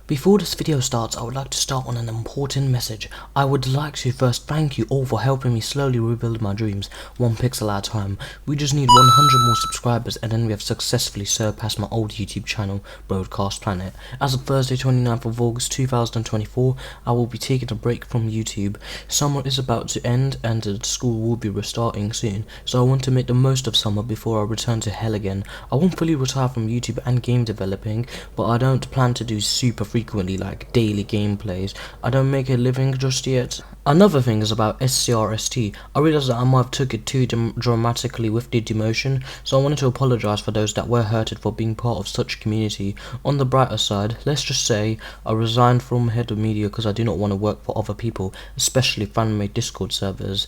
Before this video starts, I would like to start on an important message. I would like to first thank you all for helping me slowly rebuild my dreams, one pixel at a time. We just need 100 more subscribers and then we have successfully surpassed my old YouTube channel, BroadCastPlanet. As of Thursday 29th of August 2024, I will be taking a break from YouTube. Summer is about to end and the school will be restarting soon, so I want to make the most of summer before I return to hell again. I won't fully retire from YouTube and game developing, but I don't plan to do super frequently like daily gameplays. I don't make a living just yet. Another thing is about SCRST. I realised that I might have took it too dramatically with the demotion, so I wanted to apologise for those that were hurted for being part of such community. On the brighter side, let's just say I resigned from head of media because I do not want to work for other people, especially fan-made Discord servers,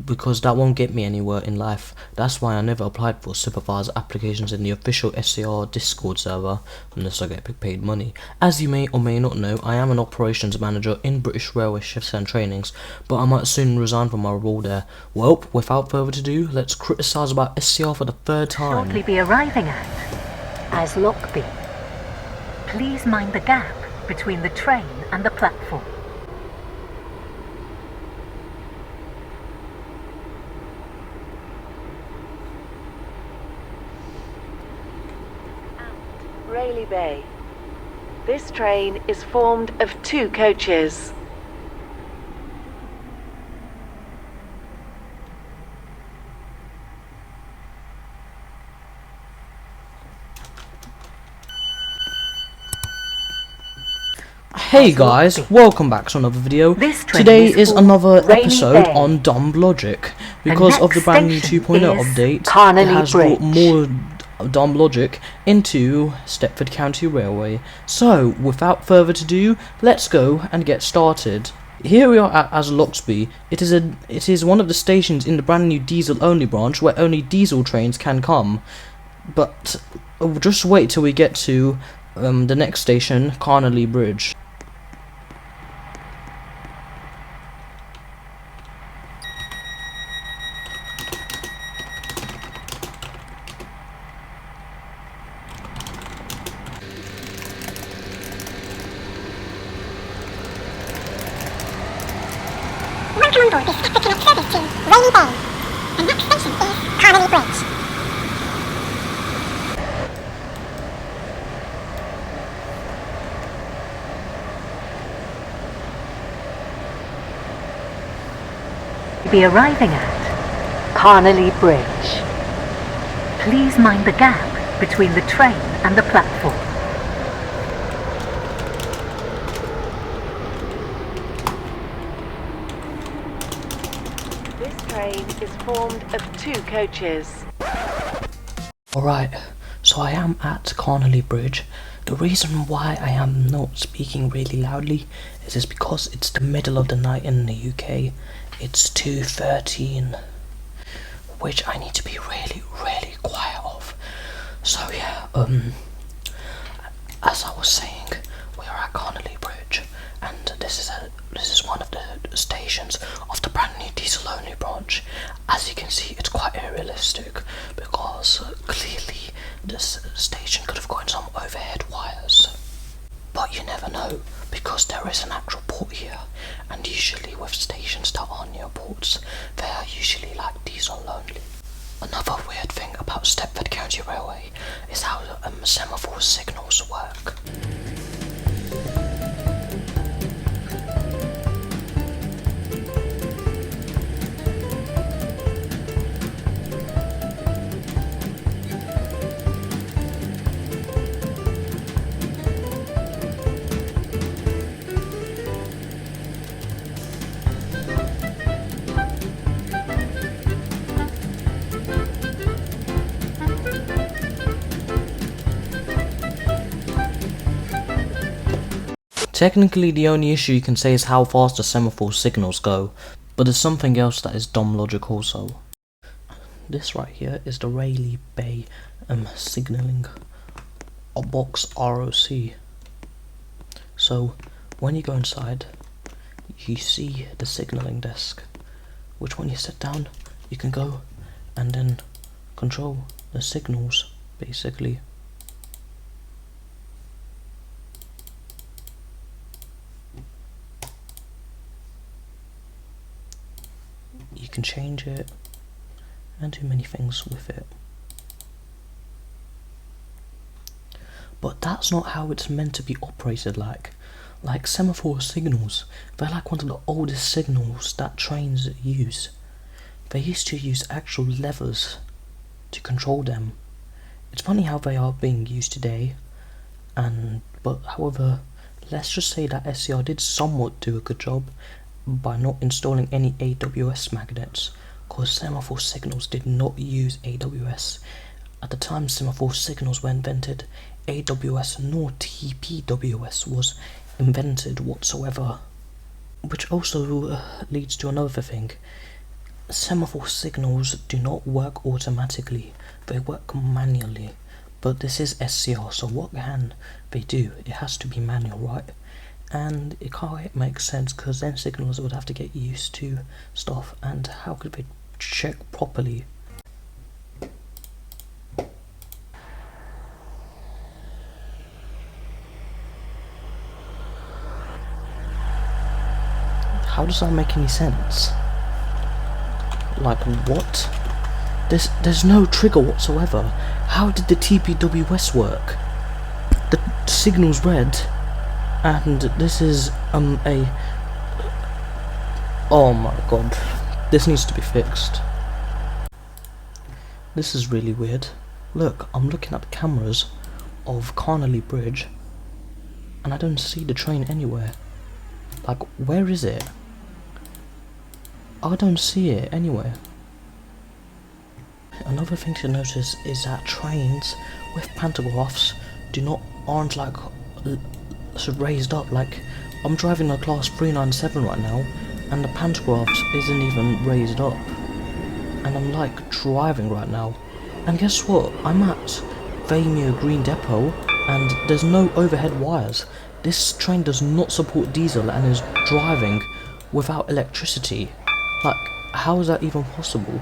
because that won't get me anywhere in life. That's why I never applied for supervisor applications in the official SCR Discord server, unless I get paid money. As you may or may not know, I am an operations manager in British Railway shifts and trainings, but I might soon resign from my role there. Well, without further ado, let's criticise about SCR for the third time. Shortly be arriving at, as Lockby. Please mind the gap between the train and the platform. Rayleigh Bay. This train is formed of 2 coaches. Hey guys, welcome back to another video. Today is another episode on dumb logic. Because of the brand new 2.0 update, it has brought more dumb logic into Stepford County Railway. So, without further ado, let's go and get started. Here we are at Loxby. It is one of the stations in the brand new diesel only branch where only diesel trains can come. But just wait till we get to the next station, Rayleigh Bridge. Welcome on board this Stepford Connect service to Rayleigh Bay. The next station is Rayleigh Bridge. Be arriving at Rayleigh Bridge. Please mind the gap between the train and the platform. This train is formed of 2 coaches. Alright, so I am at Rayleigh Bridge. The reason why I am not speaking really loudly is because it's the middle of the night in the UK. It's 2:13, which I need to be really quiet of. So yeah, as I was saying, we are at Rayleigh Bridge, and this is one of the stations of the brand new diesel only branch. As you can see, it's quite unrealistic because clearly this station could have got some overhead wires. But you never know, because there is an actual port here, and usually with stations that are near ports, they are usually like diesel only. Another weird thing about Stepford County Railway is how semaphore signals work. Technically, the only issue you can say is how fast the semaphore signals go, but there's something else that is dumb logic also. This right here is the Rayleigh Bay signalling box ROC. So when you go inside, you see the signalling desk, which when you sit down, you can go and then control the signals basically. you can change it and do many things with it. But that's not how it's meant to be operated like. Like semaphore signals, they're like one of the oldest signals that trains use. They used to use actual levers to control them. It's funny how they are being used today, but however, let's just say that SCR did somewhat do a good job by not installing any AWS magnets, because semaphore signals did not use AWS. At the time semaphore signals were invented, AWS nor TPWS was invented whatsoever. Which also leads to another thing. Semaphore signals do not work automatically, they work manually. But this is SCR, so what can they do? It has to be manual, right? And it can't make sense, because then signals would have to get used to stuff, and how could they check properly? How does that make any sense? Like, what? There's no trigger whatsoever. How did the TPWS work? The signal's red, and this is oh my god, this needs to be fixed. This is really weird. Look, I'm looking at the cameras of Rayleigh Bridge, and I don't see the train anywhere. Like, where is it? I don't see it anywhere. Another thing to notice is that trains with pantographs aren't like raised up. Like, I'm driving a class 397 right now, and the pantographs isn't even raised up. And I'm like driving right now, and guess what? I'm at Vamere Green Depot, and there's no overhead wires. This train does not support diesel and is driving without electricity. Like, how is that even possible?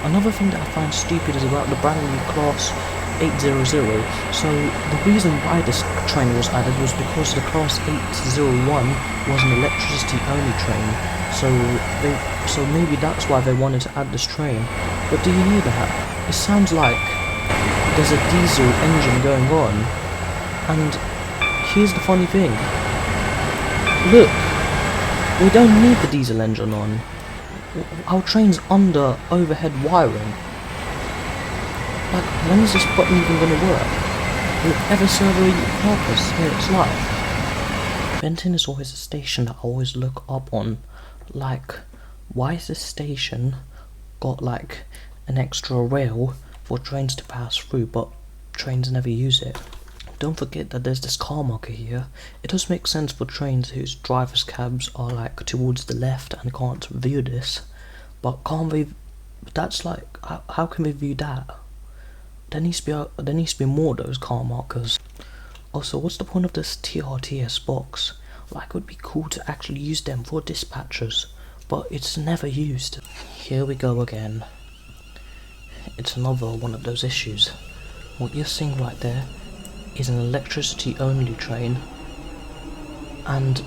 Another thing that I find stupid is about the brand new class 800. So the reason why this train was added was because the class 801 was an electricity only train. So maybe that's why they wanted to add this train. But do you hear that? It sounds like there's a diesel engine going on. And here's the funny thing. Look, we don't need the diesel engine on. Our train's under overhead wiring. Like, when is this button even gonna work? Will it ever serve a purpose in its life? Benton is always a station that I always look up on. Like, why is this station got like an extra rail for trains to pass through, but trains never use it? Don't forget that there's this car marker here. It does make sense for trains whose driver's cabs are like towards the left and can't view this. But can't they? That's like, how can we view that? There needs to be more of those car markers. Also, what's the point of this TRTS box? Like, it would be cool to actually use them for dispatchers, but it's never used. Here we go again. It's another one of those issues. What you're seeing right there is an electricity only train, and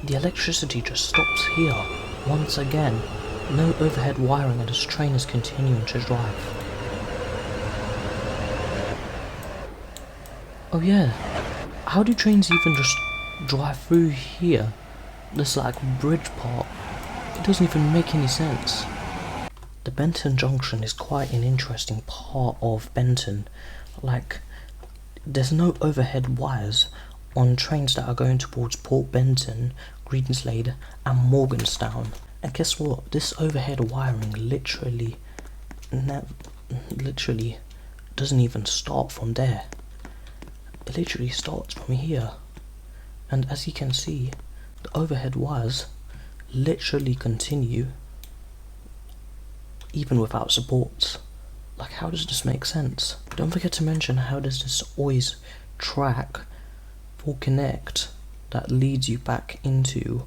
the electricity just stops here once again. No overhead wiring, and this train is continuing to drive. Oh yeah, how do trains even just drive through here? This like bridge part, it doesn't even make any sense. The Benton Junction is quite an interesting part of Benton. Like, there's no overhead wires on trains that are going towards Port Benton, Greenslade and Morganstown. And guess what? This overhead wiring literally doesn't even start from there. It literally starts from here. And as you can see, the overhead wires literally continue even without supports. Like, how does this make sense? Don't forget to mention, how does this always track or connect that leads you back into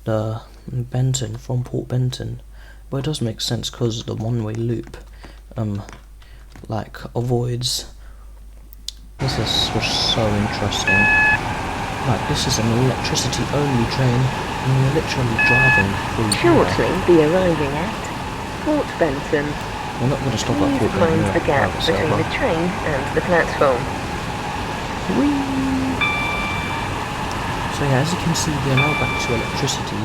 the Benton from Port Benton? But it does make sense because the one-way loop like avoids. This is just so interesting. Like, this is an electricity only train, and we're literally driving through here. Shortly be arriving at Port Benton. We're not going to stop at Please Port Benton. mind the gap between the train and the platform. So yeah, as you can see, we are now back to electricity,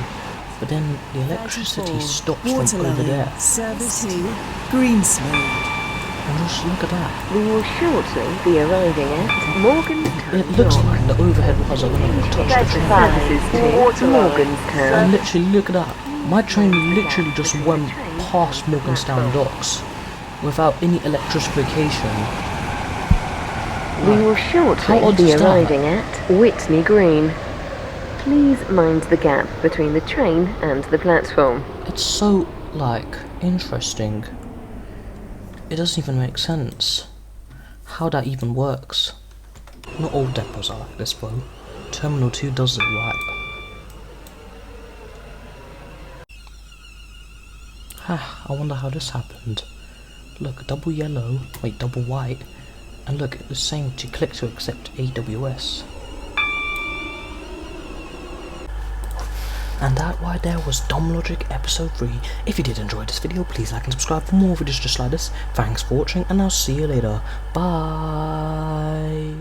but then the electricity stops from over there. Service to Greensmode. And just look at that. We will shortly be arriving at Morgantown. It looks like the overhead wires are going to touch the train. Services to Morgantown. And literally, look at that. My train literally just went past Morgantown docks without any electrification. We will shortly be arriving at Whitney Green. Please mind the gap between the train and the platform. It's so, like, interesting. It doesn't even make sense how that even works. Not all depots are like this though. Terminal 2 does it right. I wonder how this happened. Look, double yellow, wait, double white, and look, it's saying to click to accept AWS. And that right there was Dumb Logic episode 3. If you did enjoy this video, please like and subscribe for more videos just like this. Thanks for watching, and I'll see you later. Bye.